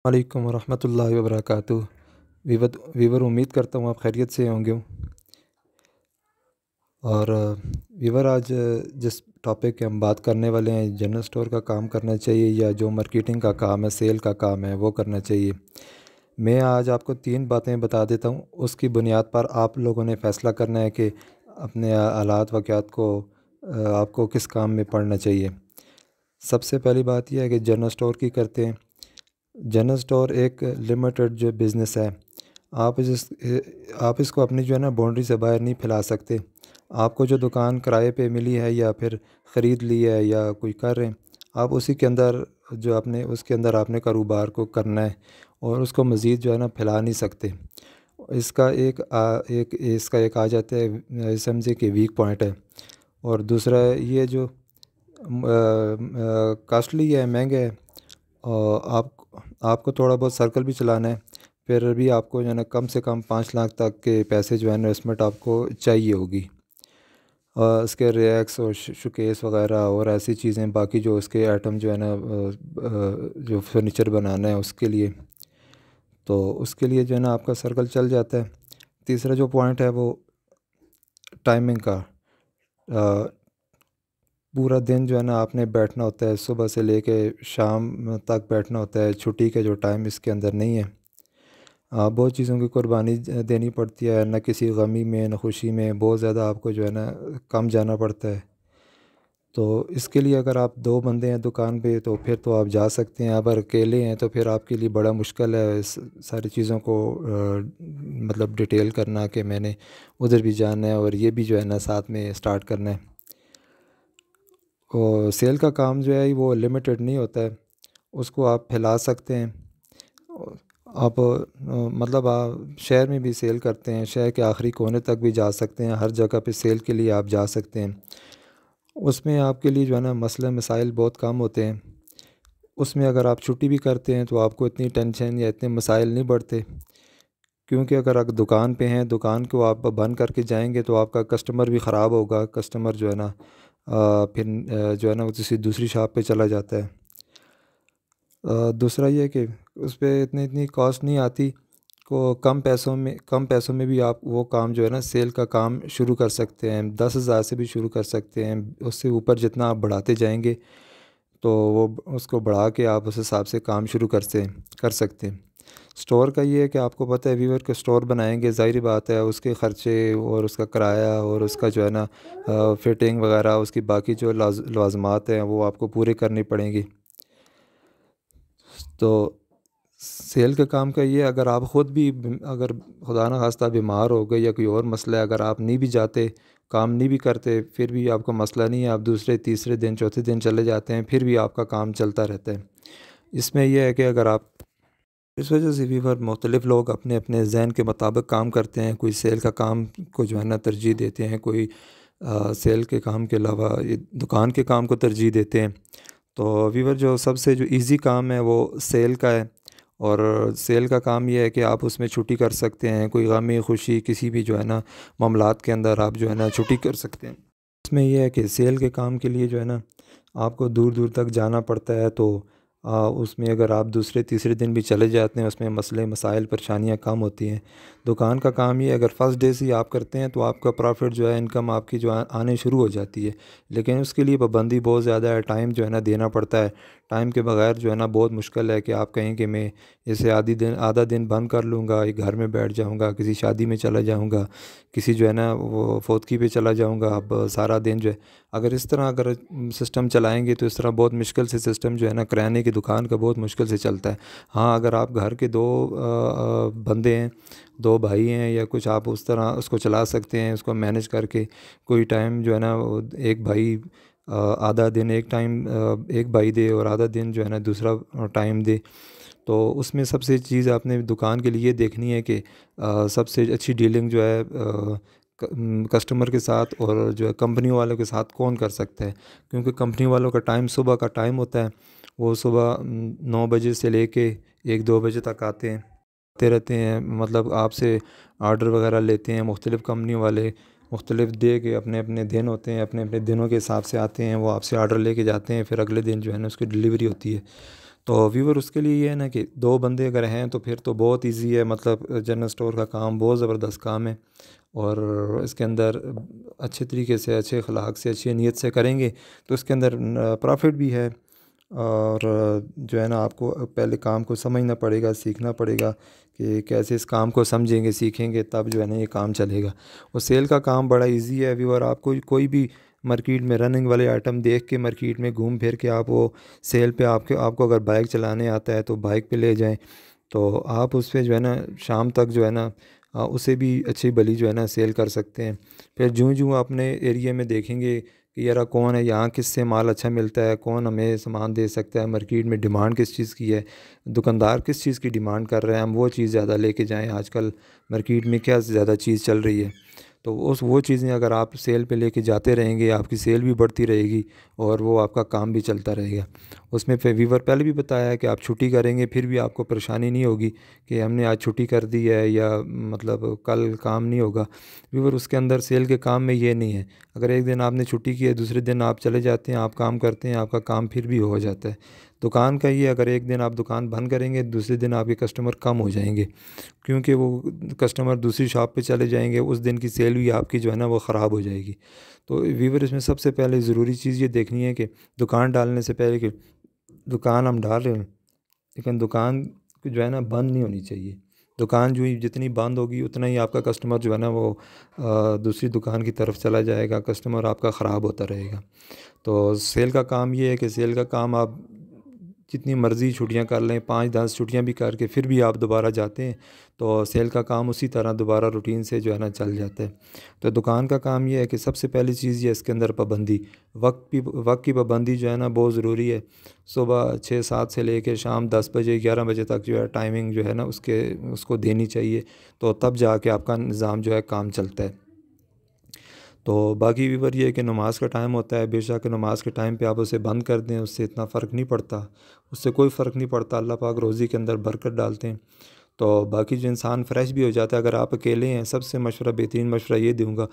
वालेकुम वरहमतुल्लाहि वबरकातुहू। वीवर उम्मीद करता हूँ आप खैरियत से होंगे। और वीवर आज जिस टॉपिक के हम बात करने वाले हैं, जनरल स्टोर का काम करना चाहिए या जो मार्केटिंग का काम है, सेल का काम है, वो करना चाहिए। मैं आज आपको 3 बातें बता देता हूँ, उसकी बुनियाद पर आप लोगों ने फ़ैसला करना है कि अपने हालात वाक़यात को आपको किस काम में पड़ना चाहिए। सबसे पहली बात यह है कि जनरल स्टोर की करते हैं। जनरल स्टोर एक लिमिटेड जो बिज़नेस है, आप इसको अपनी जो है ना बाउंड्री से बाहर नहीं फैला सकते। आपको जो दुकान किराए पे मिली है या फिर ख़रीद ली है या कोई कर रहे हैं, आप उसी के अंदर जो आपने उसके अंदर आपने कारोबार को करना है और उसको मज़ीद जो है ना फैला नहीं सकते। इसका एक आ जाता है समझे कि वीक पॉइंट है। और दूसरा ये जो कॉस्टली है, महंगा है, और आपको थोड़ा बहुत सर्कल भी चलाना है, फिर भी आपको जो है ना कम से कम 5 लाख तक के पैसे जो है इन्वेस्टमेंट आपको चाहिए होगी। इसके रैक्स और शोकेस वगैरह और ऐसी चीज़ें, बाकी जो उसके आइटम जो है ना जो फर्नीचर बनाना है उसके लिए, तो उसके लिए जो है ना आपका सर्कल चल जाता है। तीसरा जो पॉइंट है वो टाइमिंग का। अ, पूरा दिन जो है ना आपने बैठना होता है, सुबह से लेके शाम तक बैठना होता है। छुट्टी का जो टाइम इसके अंदर नहीं है। बहुत चीज़ों की कुर्बानी देनी पड़ती है, न किसी गमी में न खुशी में, बहुत ज़्यादा आपको जो है ना कम जाना पड़ता है। तो इसके लिए अगर आप 2 बंदे हैं दुकान पे तो फिर तो आप जा सकते हैं। अगर अकेले हैं तो फिर आपके लिए बड़ा मुश्किल है इस सारी चीज़ों को मतलब डिटेल करना कि मैंने उधर भी जाना है और ये भी जो है ना साथ में स्टार्ट करना है। और सेल का काम जो है वो लिमिटेड नहीं होता है, उसको आप फैला सकते हैं। और आप मतलब आप शहर में भी सेल करते हैं, शहर के आखिरी कोने तक भी जा सकते हैं, हर जगह पे सेल के लिए आप जा सकते हैं। उसमें आपके लिए जो है ना मसले मसाइल बहुत कम होते हैं। उसमें अगर आप छुट्टी भी करते हैं तो आपको इतनी टेंशन या इतने मसाइल नहीं बढ़ते, क्योंकि अगर आप दुकान पे हैं, दुकान को आप बंद करके जाएंगे तो आपका कस्टमर भी ख़राब होगा। कस्टमर जो है ना फिर जो है ना वो किसी दूसरी शॉप पे चला जाता है। दूसरा ये है कि उस पे इतनी कॉस्ट नहीं आती, को कम पैसों में भी आप वो काम जो है ना सेल का काम शुरू कर सकते हैं। 10,000 से भी शुरू कर सकते हैं। उससे ऊपर जितना आप बढ़ाते जाएंगे तो वो उसको बढ़ा के आप उस हिसाब से काम शुरू कर सकते हैं। स्टोर का ये है कि आपको पता है वीवर के स्टोर बनाएंगे, ज़ाहिर बात है उसके ख़र्चे और उसका किराया और उसका जो है ना फिटिंग वगैरह, उसकी बाकी जो लाज़मात हैं वो आपको पूरे करनी पड़ेंगी। तो सेल के काम का ये, अगर आप ख़ुद भी अगर खुदा न खास्ता बीमार हो गए या कोई और मसला है, अगर आप नहीं भी जाते, काम नहीं भी करते, फिर भी आपका मसला नहीं है, आप दूसरे तीसरे दिन चौथे दिन चले जाते हैं, फिर भी आपका काम चलता रहता है। इसमें यह है कि अगर आप इस वजह से भी मुख्तलिफ़ लोग अपने अपने जहन के मुताबिक काम करते हैं। कोई सेल का काम को जो है ना तरजीह देते हैं, कोई सेल के काम के अलावा ये दुकान के काम को तरजीह देते हैं। तो वीवर जो सबसे जो इजी काम है वो सेल का है। और सेल का काम ये है कि आप उसमें छुट्टी कर सकते हैं, कोई गमी खुशी किसी भी जो है ना मामलात के अंदर आप जो है ना छुट्टी कर सकते हैं। इसमें यह है कि सेल के काम के लिए जो है ना आपको दूर दूर तक जाना पड़ता है, तो उसमें अगर आप दूसरे तीसरे दिन भी चले जाते हैं उसमें मसले मसाइल परेशानियाँ कम होती हैं। दुकान का काम ये, अगर फर्स्ट डे से ही आप करते हैं तो आपका प्रॉफिट जो है, इनकम आपकी जो आने शुरू हो जाती है। लेकिन उसके लिए पाबंदी बहुत ज़्यादा है, टाइम जो है ना देना पड़ता है। टाइम के बगैर जो है ना बहुत मुश्किल है कि आप कहें कि मैं इसे आधा दिन बंद कर लूँगा, एक घर में बैठ जाऊँगा, किसी शादी में चला जाऊँगा, किसी जो है ना वो फोतकी पे चला जाऊँगा। अब सारा दिन जो है, अगर सिस्टम चलाएँगे तो इस तरह बहुत मुश्किल से सिस्टम जो है ना किराने की दुकान का बहुत मुश्किल से चलता है। हाँ, अगर आप घर के 2 बंदे हैं, 2 भाई हैं या कुछ, आप उस तरह उसको चला सकते हैं, उसको मैनेज करके। कोई टाइम जो है ना वो एक भाई आधा दिन एक भाई दे और आधा दिन जो है ना दूसरा टाइम दे। तो उसमें सबसे चीज़ आपने दुकान के लिए देखनी है कि सबसे अच्छी डीलिंग जो है कस्टमर के साथ और जो है कंपनी वालों के साथ कौन कर सकता है। क्योंकि कंपनी वालों का टाइम सुबह का टाइम होता है, वो सुबह 9 बजे से लेके 1-2 बजे तक आते रहते हैं। मतलब आपसे ऑर्डर वगैरह लेते हैं मुख्तलिफ़ कंपनी वाले। मुख्तलिफ़ डे के अपने अपने दिन होते हैं, अपने अपने दिनों के हिसाब से आते हैं, वो आपसे ऑर्डर लेके जाते हैं, फिर अगले दिन जो है ना उसकी डिलीवरी होती है। तो व्यूवर उसके लिए ये है ना कि 2 बंदे अगर हैं तो फिर तो बहुत इजी है, मतलब जनरल स्टोर का काम बहुत ज़बरदस्त काम है। और इसके अंदर अच्छे तरीके से, अच्छे अखलाक से, अच्छी नीयत से करेंगे तो इसके अंदर प्रॉफिट भी है। और जो है ना, आपको पहले काम को समझना पड़ेगा, सीखना पड़ेगा कि कैसे इस काम को समझेंगे, सीखेंगे, तब जो है ना ये काम चलेगा। और सेल का काम बड़ा इजी है व्यूअर। आपको कोई भी मार्केट में रनिंग वाले आइटम देख के मार्केट में घूम फिर के आप वो सेल पे, आपको अगर बाइक चलाने आता है तो बाइक पे ले जाएं, तो आप उस पे जो है ना शाम तक जो है ना उसे भी अच्छी भली जो है ना सेल कर सकते हैं। फिर जूँ जूँ अपने एरिया में देखेंगे कि यार कौन है यहाँ, किससे माल अच्छा मिलता है, कौन हमें सामान दे सकता है, मार्केट में डिमांड किस चीज़ की है, दुकानदार किस चीज़ की डिमांड कर रहे हैं, हम वो चीज़ ज़्यादा लेके जाएं। आजकल मार्केट में क्या ज़्यादा चीज़ चल रही है, तो वो चीज़ें अगर आप सेल पे लेके जाते रहेंगे, आपकी सेल भी बढ़ती रहेगी और वो आपका काम भी चलता रहेगा। उसमें फिर वीवर पहले भी बताया है कि आप छुट्टी करेंगे फिर भी आपको परेशानी नहीं होगी कि हमने आज छुट्टी कर दी है या मतलब कल काम नहीं होगा। वीवर उसके अंदर सेल के काम में ये नहीं है। अगर एक दिन आपने छुट्टी की है, दूसरे दिन आप चले जाते हैं, आप काम करते हैं, आपका काम फिर भी हो जाता है। दुकान का ये, अगर एक दिन आप दुकान बंद करेंगे, दूसरे दिन आपके कस्टमर कम हो जाएंगे, क्योंकि वो कस्टमर दूसरी शॉप पे चले जाएंगे, उस दिन की सेल भी आपकी जो है ना वो ख़राब हो जाएगी। तो वीवर इसमें सबसे पहले ज़रूरी चीज़ ये देखनी है कि दुकान डालने से पहले कि दुकान हम डाल रहे हैं, लेकिन दुकान जो है ना बंद नहीं होनी चाहिए। दुकान जो ही जितनी बंद होगी उतना ही आपका कस्टमर जो है ना वो दूसरी दुकान की तरफ चला जाएगा, कस्टमर आपका ख़राब होता रहेगा। तो सेल का काम ये है कि सेल का काम आप जितनी मर्ज़ी छुट्टियां कर लें, 5-10 छुट्टियां भी करके फिर भी आप दोबारा जाते हैं तो सेल का काम उसी तरह दोबारा रूटीन से जो है ना चल जाता है। तो दुकान का काम ये है कि सबसे पहली चीज़ ये इसके अंदर पाबंदी, वक्त की पाबंदी जो है ना बहुत ज़रूरी है। सुबह 6-7 से लेकर शाम 10 बजे 11 बजे तक जो है टाइमिंग जो है ना उसको देनी चाहिए, तो तब जाके आपका निज़ाम जो है काम चलता है। तो बाकी व्यूवर ये है कि नमाज का टाइम होता है, बेशक नमाज के टाइम पे आप उसे बंद कर दें, उससे इतना फ़र्क नहीं पड़ता, उससे कोई फ़र्क नहीं पड़ता। अल्लाह पाक रोज़ी के अंदर बरकत डालते हैं। तो बाकी जो इंसान फ्रेश भी हो जाता है। अगर आप अकेले हैं, सबसे मशवरा, बेहतरीन मशवरा ये दूंगा,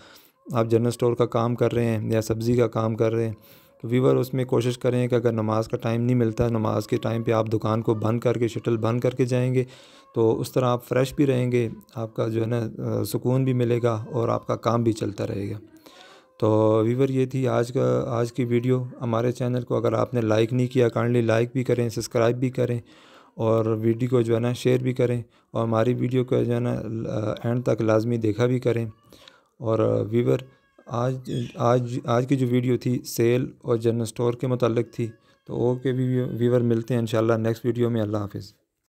आप जनरल स्टोर का काम कर रहे हैं या सब्ज़ी का काम कर रहे हैं, तो व्यूवर उसमें कोशिश करें कि अगर नमाज का टाइम नहीं मिलता, नमाज के टाइम पे आप दुकान को बंद करके, शटल बंद करके जाएंगे, तो उस तरह आप फ्रेश भी रहेंगे, आपका जो है ना सुकून भी मिलेगा और आपका काम भी चलता रहेगा। तो व्यूवर ये थी आज की वीडियो। हमारे चैनल को अगर आपने लाइक नहीं किया, काइंडली लाइक भी करें, सब्सक्राइब भी करें और वीडियो को जो है ना शेयर भी करें, और हमारी वीडियो को जो है ना एंड तक लाजमी देखा भी करें। और व्यूवर आज आज आज की जो वीडियो थी सेल और जनरल स्टोर के मतलब थी, तो ओके व्यूवर, मिलते हैं इंशाल्लाह नेक्स्ट वीडियो में। अल्लाह हाफिज़।